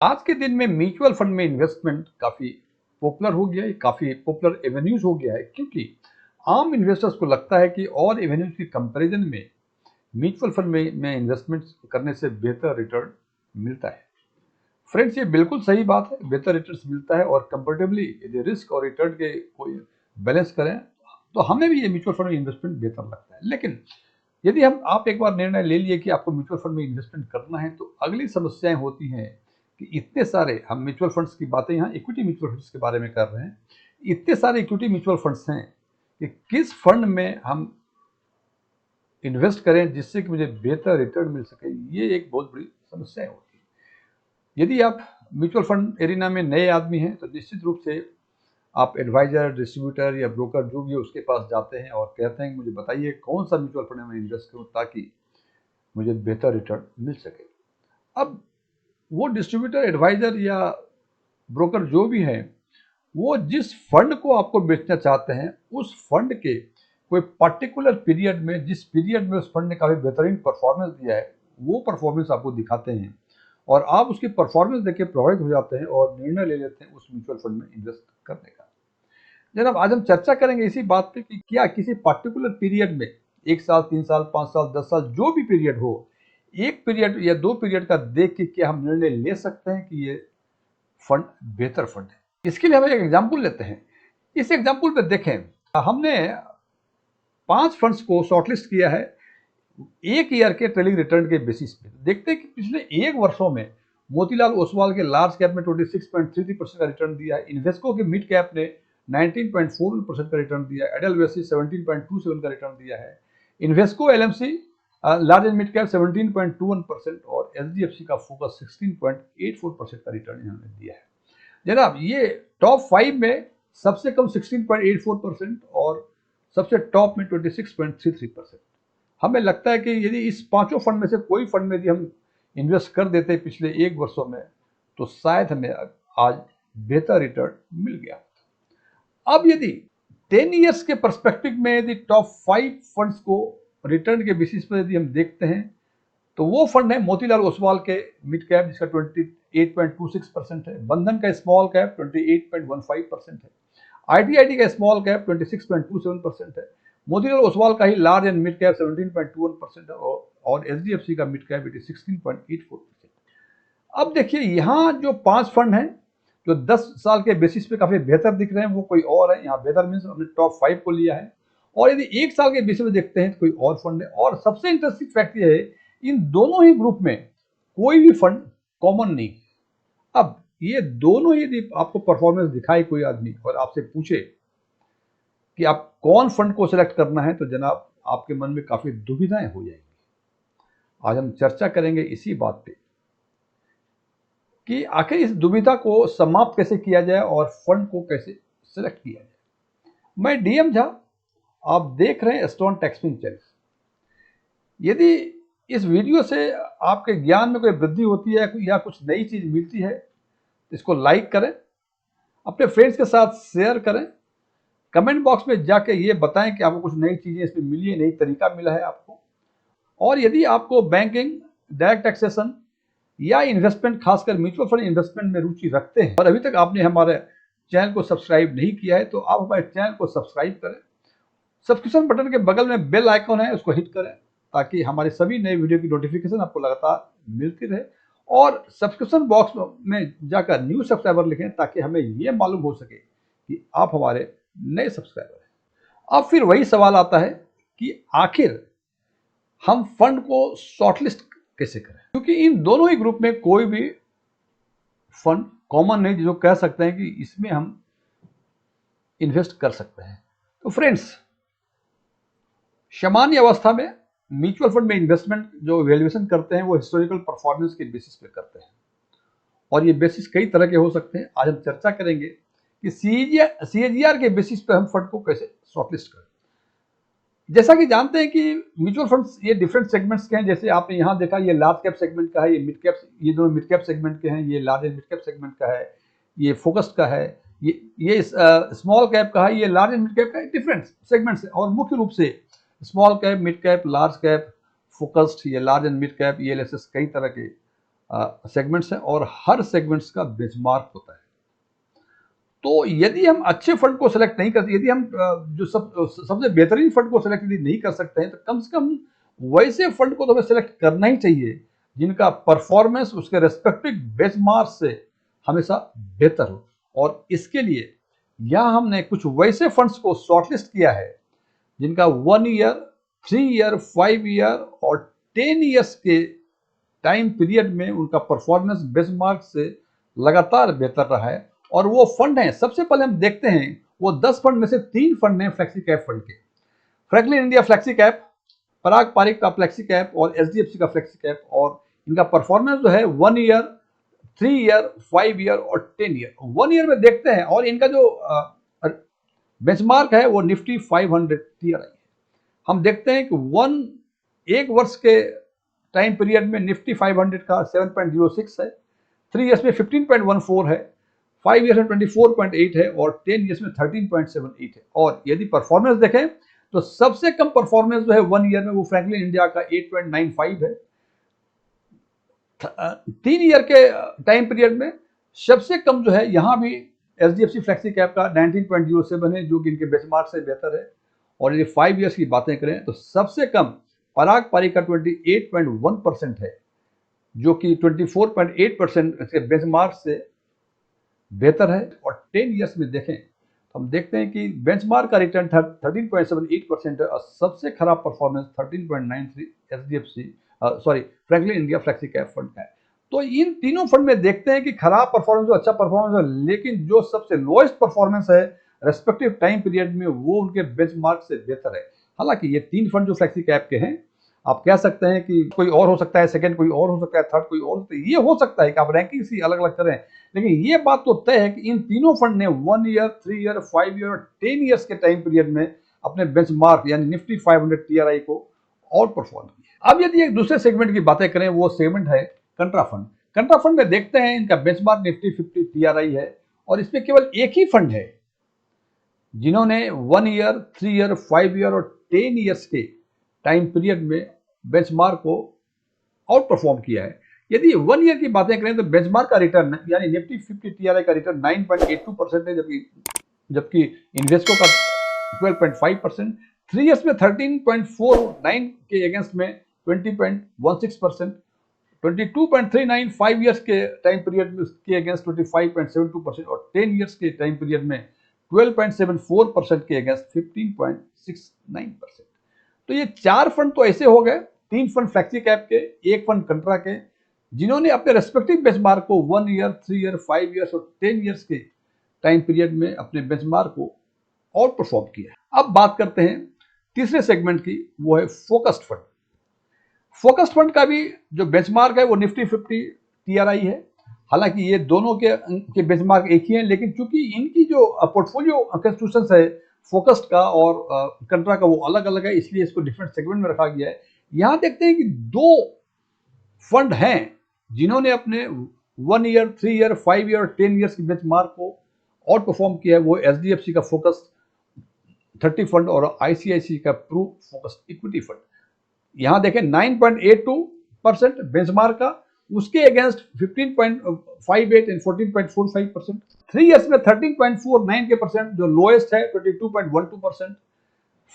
आज के दिन में म्यूचुअल फंड में इन्वेस्टमेंट काफी पॉपुलर हो गया है, काफी पॉपुलर एवेन्यूज हो गया है, क्योंकि आम इन्वेस्टर्स को लगता है कि और एवेन्यूज के कंपैरिजन में म्यूचुअल फंड में इन्वेस्टमेंट करने से बेहतर रिटर्न मिलता है। फ्रेंड्स, ये बिल्कुल सही बात है, बेहतर रिटर्न मिलता है और कंपेरेटिवली यदि रिस्क और रिटर्न के कोई बैलेंस करें तो हमें भी ये म्यूचुअल फंड में इन्वेस्टमेंट बेहतर लगता है। लेकिन यदि आप एक बार निर्णय ले लिए कि आपको म्यूचुअल फंड में इन्वेस्टमेंट करना है, तो अगली समस्याएं होती हैं कि इतने सारे, हम म्यूचुअल फंड्स की बातें यहाँ इक्विटी म्यूचुअल फंड्स के बारे में कर रहे हैं, इतने सारे इक्विटी म्यूचुअल फंड्स हैं कि किस फंड में हम इन्वेस्ट करें जिससे कि मुझे बेहतर रिटर्न मिल सके, ये एक बहुत बड़ी समस्या होती है। यदि आप म्यूचुअल फंड एरिना में नए आदमी हैं तो निश्चित रूप से आप एडवाइजर, डिस्ट्रीब्यूटर या ब्रोकर जो भी है उसके पास जाते हैं और कहते हैं कि मुझे बताइए कौन सा म्यूचुअल फंड में इन्वेस्ट करूं ताकि मुझे बेहतर रिटर्न मिल सके। अब वो डिस्ट्रीब्यूटर, एडवाइजर या ब्रोकर जो भी है, वो जिस फंड को आपको बेचना चाहते हैं उस फंड के कोई पर्टिकुलर पीरियड में, जिस पीरियड में उस फंड ने काफ़ी बेहतरीन परफॉर्मेंस दिया है, वो परफॉर्मेंस आपको दिखाते हैं और आप उसकी परफॉर्मेंस देख के प्रभावित हो जाते हैं और निर्णय ले लेते हैं उस म्यूचुअल फंड में इन्वेस्ट करने का। जनाब, आज हम चर्चा करेंगे इसी बात पे कि क्या किसी पर्टिकुलर पीरियड में, 1 साल, 3 साल, 5 साल, 10 साल, जो भी पीरियड हो, एक पीरियड या 2 पीरियड का देख के क्या हम निर्णय ले सकते हैं कि ये फंड बेहतर फंड है। इसके लिए हम एक एग्जाम्पल लेते हैं। इस एग्जाम्पल पे देखें, हमने 5 फंड्स को शॉर्टलिस्ट किया है एक ईयर के ट्रेलिंग रिटर्न के बेसिस पे। देखते हैं कि पिछले 1 वर्षों में मोतीलाल ओसवाल के लार्ज कैप में 26.33% का रिटर्न दिया है, इन्वेस्को के मिड कैप ने 19.41% का रिटर्न दिया है, एडलवेसी 17.27 का रिटर्न दिया है, Invesco LMC large and mid cap 17.21% और एचडीएफसी का फोकस 16.84% का रिटर्न इन्होंने दिया है। जनाब, ये टॉप 5 में सबसे कम 16.84% और सबसे टॉप में 26.33%। हमें लगता है कि यदि इस 5 फंड में से कोई फंड में यदि हम इन्वेस्ट कर देते पिछले 1 वर्षों में तो शायद हमें आज बेहतर रिटर्न मिल गया। अब यदि 10 ईयर्स के पर्सपेक्टिव में यदि टॉप 5 फंड्स को रिटर्न के बेसिस पर यदि हम देखते हैं तो वो फंड है मोतीलाल ओसवाल के मिड कैप जिसका 28.26% है, बंधन का स्मॉल कैप 28.15% है, आईटीआईटी का स्मॉल कैप 26.27% है, मोतीलाल ओसवाल का ही लार्ज एंड मिड कैप 17.21% है और एचडीएफसी का मिड कैप 16.84%। अब देखिए, यहाँ जो 5 फंड हैं जो 10 साल के बेसिस पे काफी बेहतर दिख रहे हैं वो कोई और है। यहाँ बेहतर मीन्स हमने टॉप 5 को लिया है, और यदि 1 साल के बेसिस पे देखते हैं तो कोई और फंड है। और सबसे इंटरेस्टिंग फैक्ट ये है, इन दोनों ही ग्रुप में कोई भी फंड कॉमन नहीं। अब ये दोनों ही यदि आपको परफॉर्मेंस दिखाए कोई आदमी और आपसे पूछे कि आप कौन फंड को सिलेक्ट करना है तो जनाब आपके मन में काफी दुविधाएं हो जाएंगी। आज हम चर्चा करेंगे इसी बात पे कि आखिर इस दुविधा को समाप्त कैसे किया जाए और फंड को कैसे सिलेक्ट किया जाए। मैं डीएम झा, आप देख रहे हैं स्टोन टैक्सपिंग चैनल। यदि इस वीडियो से आपके ज्ञान में कोई वृद्धि होती है या कुछ नई चीज मिलती है तो इसको लाइक करें, अपने फ्रेंड्स के साथ शेयर करें, कमेंट बॉक्स में जाके ये बताएं कि आपको कुछ नई चीजें इसमें मिली है, नई तरीका मिला है आपको। और यदि आपको बैंकिंग, डायरेक्ट टैक्सेशन या इन्वेस्टमेंट, खासकर म्यूचुअल फंड इन्वेस्टमेंट में रुचि रखते हैं और अभी तक आपने हमारे चैनल को सब्सक्राइब नहीं किया है तो आप हमारे चैनल को सब्सक्राइब करें। सब्सक्रिप्शन बटन के बगल में बेल आइकॉन है, उसको हिट करें ताकि हमारे सभी नए वीडियो की नोटिफिकेशन आपको लगातार मिलती रहे। और सब्सक्रिप्शन बॉक्स में जाकर न्यू सब्सक्राइबर लिखें ताकि हमें ये मालूम हो सके कि आप हमारे नए सब्सक्राइबर हैं। अब फिर वही सवाल आता है कि आखिर हम फंड को शॉर्टलिस्ट कैसे करें, क्योंकि इन दोनों ही ग्रुप में कोई भी फंड कॉमन नहीं जो कह सकते हैं कि इसमें हम इन्वेस्ट कर सकते हैं। तो फ्रेंड्स, सामान्य अवस्था में म्यूचुअल फंड में इन्वेस्टमेंट जो वैल्यूएशन करते हैं वो हिस्टोरिकल परफॉर्मेंस के बेसिस पे करते हैं और ये बेसिस कई तरह के हो सकते हैं। आज हम चर्चा करेंगे कि सीएजीआर के बेसिस पे हम फंड को कैसे शॉर्टलिस्ट करें। जैसा कि जानते हैं कि म्यूचुअल फंड्स ये डिफरेंट सेगमेंट्स के हैं। जैसे आपने यहाँ देखा, ये लार्ज कैप सेगमेंट का है, ये मिड कैप, ये दोनों मिड कैप सेगमेंट के हैं, ये large and mid cap segment का है, ये फोकस्ड का है, ये स्मॉल कैप का है, ये लार्ज एंड मिड कैप का है। डिफरेंट सेगमेंट्स है और मुख्य रूप से small cap, mid cap, large cap, focused, ये लार्ज एंड मिड कैप, ये एलएसएस, कई तरह के सेगमेंट्स हैं और हर सेगमेंट्स का बेंचमार्क होता है। तो यदि हम अच्छे फंड को सेलेक्ट नहीं करते, यदि हम जो सबसे बेहतरीन फंड को सेलेक्ट यदि नहीं कर सकते हैं, तो कम से कम वैसे फंड को तो हमें सेलेक्ट करना ही चाहिए जिनका परफॉर्मेंस उसके रेस्पेक्टिव बेंचमार्क से हमेशा बेहतर हो। और इसके लिए यहाँ हमने कुछ वैसे फंड्स को शॉर्टलिस्ट किया है जिनका 1 ईयर, 3 ईयर, 5 ईयर और 10 ईयर्स के टाइम पीरियड में उनका परफॉर्मेंस बेंचमार्क से लगातार बेहतर रहा है। और वो फंड हैं, सबसे पहले हम देखते हैं वो 10 फंड में से 3 फंड हैं फ्लेक्सी कैप फंड के। फ्रैंकलिन इंडिया फ्लेक्सी कैप, पराग पारिक का फ्लेक्सी कैप और एचडीएफसी का फ्लेक्सी कैप। और इनका परफॉर्मेंस जो है 1 ईयर, 3 ईयर, 5 ईयर और 10 ईयर। 1 ईयर में देखते हैं और इनका जो बेंचमार्क है वो निफ्टी 500 टीआरआई है। हम देखते हैं कि एक वर्ष के टाइम पीरियड में निफ्टी 500 का 7.06 है, 3 ईयर्स में 15.14 है, 5 ईयर्स में 24.8 है और 10 ईयर्स में 13.78 है। और यदि परफॉर्मेंस देखें तो सबसे कम परफॉर्मेंस जो है 1 ईयर में वो फ्रैंकलिन इंडिया का 8.95 है। 3 ईयर के टाइम पीरियड में सबसे कम जो है यहाँ भी एचडीएफसी फ्लेक्सी कैप का 19.07 है, जो कि इनके बेंचमार्क से बेहतर है। और यदि 5 ईयर्स की बातें करें तो सबसे कम पराग पारिक का 28.1% है, जो कि 24.8% इसके बेंचमार्क से बेहतर है। और 10 ईयर्स में देखें तो हम देखते हैं कि बेंचमार्क का रिटर्न 13.78% है और सबसे खराब performance 13.93 HDFC Franklin India flexi cap fund का है। तो इन तीनों फंड में देखते हैं कि खराब परफॉर्मेंस हो, अच्छा परफॉर्मेंस हो, लेकिन जो सबसे लोएस्ट परफॉर्मेंस है रेस्पेक्टिव टाइम पीरियड में वो उनके बेंचमार्क से बेहतर है। हालांकि ये 3 फंड जो फ्लेक्सी कैप के हैं, आप कह सकते हैं कि कोई और हो सकता है, सेकंड कोई और हो सकता है, थर्ड कोई और हो सकता है, ये हो सकता है कि आप रैंकिंग सी अलग अलग करें, लेकिन ये बात तो तय है कि इन तीनों फंड ने 1 ईयर, 3 ईयर, 5 ईयर और 10 ईयर्स के टाइम पीरियड में अपने बेंचमार्क यानी निफ्टी 500 टीआरआई को आउट परफॉर्म किया। अब यदि एक दूसरे सेगमेंट की बातें करें, वो सेगमेंट है कंट्रा फंड। कंट्रा फंड में देखते हैं इनका बेंचमार्क निफ्टी 50 टीआरआई है और इसमें केवल एक ही फंड है जिन्होंने 1 ईयर, 3 ईयर, 5 ईयर और 10 ईयर्स के टाइम पीरियड में बेंचमार्क को आउट परफॉर्म किया है। यदि 1 ईयर की बातें करें तो बेंचमार्क का रिटर्न यानी निफ्टी 50 टीआरआई का रिटर्न 9.82% है, जबकि इन्वेस्को का 12.5%, 3 ईयर्स में 13.49 के अगेंस्ट में 20.16%, 22.39 5 ईयर्स के टाइम पीरियड में उसके अगेंस्ट 25.72% और 10 ईयर्स के टाइम पीरियड में 12.74% के अगेंस्ट 15.69%। तो ये 4 फंड तो ऐसे हो गए, 3 फंड फ्लेक्सी कैप के, 1 फंड कंट्रा के, जिन्होंने अपने रेस्पेक्टिव बेंचमार्क को 1 ईयर, 3 ईयर, 5 ईयर्स और 10 ईयर्स के टाइम पीरियड में अपने बेंचमार्क को आउट परफॉर्म किया। अब बात करते हैं तीसरे सेगमेंट की, वो है फोकस्ड फंड। फोकस्ड फंड का भी जो बेंचमार्क है वो निफ्टी 50 टीआरआई है। हालांकि ये दोनों के बेंचमार्क एक ही हैं, लेकिन चूंकि इनकी जो पोर्टफोलियो कंस्टिट्यूशन है फोकस्ड का और कंट्रा का वो अलग अलग है, इसलिए इसको डिफरेंट सेगमेंट में रखा गया है। यहां देखते हैं कि 2 फंड हैं जिन्होंने अपने 1 ईयर, 3 ईयर, 5 ईयर और 10 ईयर्स के बेंचमार्क को आउट परफॉर्म किया है। वो एचडीएफसी का फोकस्ड 30 फंड और आईसीआईसी का प्रू फोकस्ड इक्विटी फंड। यहां देखें 9.82% बेंचमार्क का, उसके अगेंस्ट 15.58 एंड 14.45%। 3 ईयर्स में 13.49 के परसेंट जो लोएस्ट है 22.12%,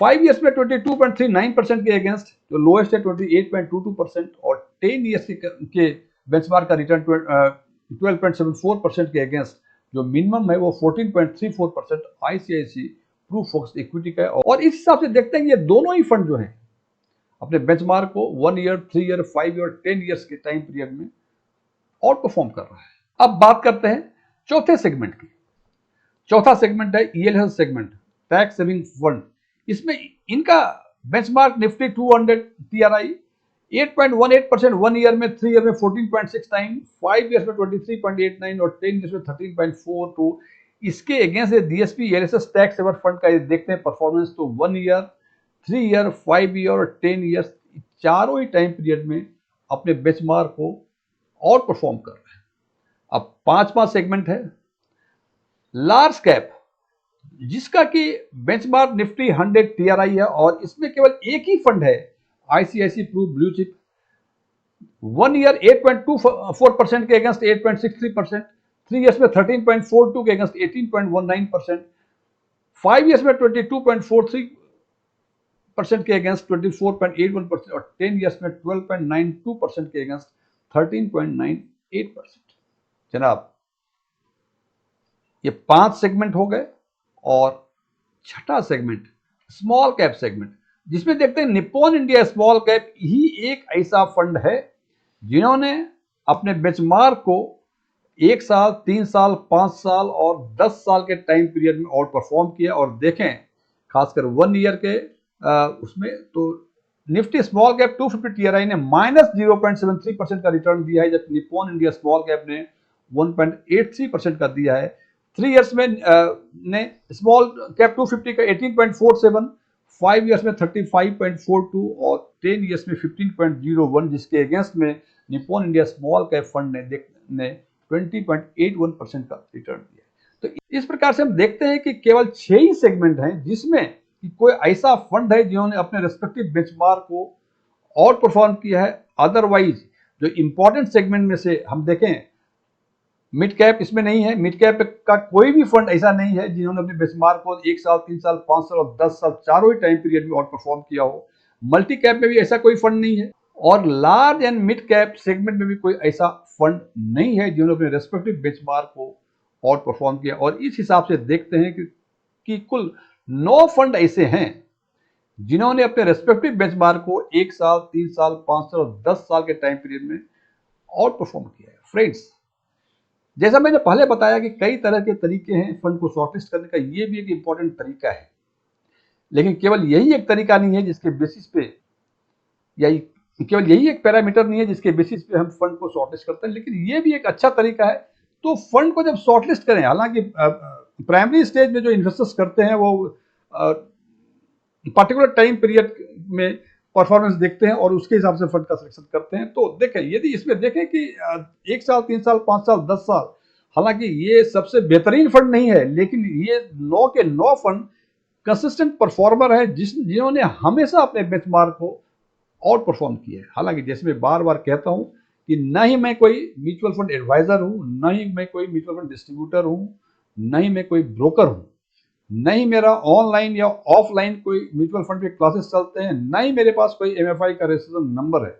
5 ईयर्स में 22.39% के अगेंस्ट जो लोएस्ट है 28.22% और 10 ईयर्स के बेंचमार्क का रिटर्न 12.74% के अगेंस्ट जो मिनिमम है वो 14.34% आईसीआईसी प्रूफ फोकस्ड इक्विटी का है। और इस हिसाब से देखते हैं कि ये दोनों ही फंड जो हैं अपने बेंचमार्क को 1 ईयर, 3 ईयर, 5 ईयर, 10 ईयर्स के टाइम पीरियड में आउट परफॉर्म कर रहा है। अब बात करते हैं चौथे सेगमेंट की। चौथा सेगमेंट है ELS segment, tax saving fund. इसमें इनका बेंचमार्क निफ्टी 200 टीआरआई 8.18% 1 ईयर में, 3 ईयर में 14.69, 5 ईयर्स में 23.89 और 10 ईयर्स में 13.42। इसके against DSP ELS tax saver fund का देखते हैं परफॉर्मेंस, तो 1 ईयर, 3 ईयर, 5 ईयर और 10 ईयर्स चारों ही टाइम पीरियड में अपने बेंचमार्क को आउट परफॉर्म कर रहे हैं। अब 5वां सेगमेंट है लार्ज कैप, जिसका कि बेंचमार्क निफ्टी 100 टीआरआई है और इसमें केवल एक ही फंड है ICICI Pru blue chip. 1 year 8.24% के अगेंस्ट 8.63%, 3 ईयर्स में 13.42 के अगेंस्ट 18.19%, 5 ईयर्स में 22.43% के अगेंस्ट 24.81% और 10 ईयर्स में 12.92% के अगेंस्ट 13.98%। जनाब, ये 5 सेगमेंट हो गए और छठा सेगमेंट स्मॉल कैप सेगमेंट, जिसमें देखते हैं निप्पॉन इंडिया स्मॉल कैप ही एक ऐसा फंड है जिन्होंने अपने बेंचमार्क को 1 साल, 3 साल, 5 साल और 10 साल के टाइम पीरियड में आउट परफॉर्म किया। और देखें खासकर 1 ईयर के उसमें तो निफ्टी स्मॉल कैप 250 टीआरआई ने -0.73% का रिटर्न दिया है, जबकि निप्पॉन इंडिया स्मॉल कैप ने 1.83% का दिया है। 3 इयर्स में ने स्मॉल कैप 250 का 18.47, 5 इयर्स में 35.42 और 10 इयर्स में 15.01, जिसके अगेंस्ट में Nippon India small cap fund ने 20.81% का रिटर्न दिया। तो इस प्रकार से हम देखते हैं कि केवल 6 ही सेगमेंट हैं जिसमें कोई ऐसा फंड है जिन्होंने अपने रेस्पेक्टिव बेंचमार्क को आउट परफॉर्म किया है। अदरवाइज जो इंपॉर्टेंट सेगमेंट में से हम देखें, मिड कैप इसमें नहीं है। मिड कैप का कोई भी फंड ऐसा नहीं है जिन्होंने अपने बेंचमार्क को 1 साल, 3 साल, 5 साल और 10 साल चारों ही टाइम पीरियड में आउट परफॉर्म किया हो। मल्टी कैप में भी ऐसा कोई फंड नहीं है और large and mid cap segment में भी कोई ऐसा फंड नहीं है जिन्होंने अपने रेस्पेक्टिव बेंचमार्क को आउट परफॉर्म किया। और इस हिसाब से देखते हैं कि कुल 9 फंड ऐसे हैं जिन्होंने अपने रेस्पेक्टिव बेंचमार्क को 1 साल, 3 साल, 5 साल और 10 साल के टाइम पीरियड में आउट परफॉर्म किया है। फ्रेंड्स, जैसा मैंने पहले बताया कि कई तरह के तरीके हैं फंड को शॉर्टलिस्ट करने का, ये भी एक इंपॉर्टेंट तरीका है, लेकिन केवल यही एक तरीका नहीं है जिसके बेसिस पे, या केवल यही एक पैरामीटर नहीं है जिसके बेसिस पे हम फंड को शॉर्टलिस्ट करते हैं, लेकिन ये भी एक अच्छा तरीका है। तो फंड को जब शॉर्टलिस्ट करें, हालांकि प्राइमरी स्टेज में जो इन्वेस्टर्स करते हैं वो पर्टिकुलर टाइम पीरियड में परफॉर्मेंस देखते हैं और उसके हिसाब से फंड का सिलेक्शन करते हैं। तो देखें, यदि इसमें देखें कि 1 साल, 3 साल, 5 साल, 10 साल, हालांकि ये सबसे बेहतरीन फंड नहीं है, लेकिन ये 9 के 9 फंड कंसिस्टेंट परफॉर्मर है जिन्होंने हमेशा अपने बेंचमार्क को आउट परफॉर्म किया है। हालांकि जैसे मैं बार बार कहता हूं कि न ही मैं कोई म्यूचुअल फंड एडवाइजर हूं, न ही मैं कोई म्यूचुअल फंड डिस्ट्रीब्यूटर हूं, न ही मैं कोई ब्रोकर हूं, नहीं मेरा ऑनलाइन या ऑफलाइन कोई म्यूचुअल फंड के क्लासेस चलते हैं, ना ही मेरे पास कोई एमएफआई का रजिस्ट्रेशन नंबर है।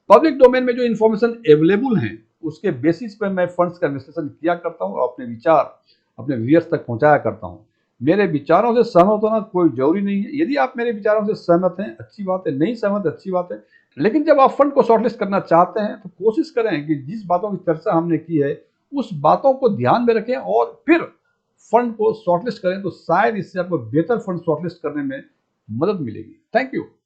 पब्लिक डोमेन में जो इन्फॉर्मेशन अवेलेबल है उसके बेसिस पे मैं फंड्स का विश्लेषण किया करता हूं और अपने विचार अपने व्यूअर्स तक पहुंचाया करता हूं। मेरे विचारों से सहमत होना कोई जरूरी नहीं है। यदि आप मेरे विचारों से सहमत हैं, अच्छी बात है, नहीं सहमत, अच्छी बात है। लेकिन जब आप फंड को शॉर्टलिस्ट करना चाहते हैं तो कोशिश करें कि जिस बातों की चर्चा हमने की है उस बातों को ध्यान में रखें और फिर फंड को शॉर्टलिस्ट करें, तो शायद इससे आपको बेहतर फंड शॉर्टलिस्ट करने में मदद मिलेगी। Thank you.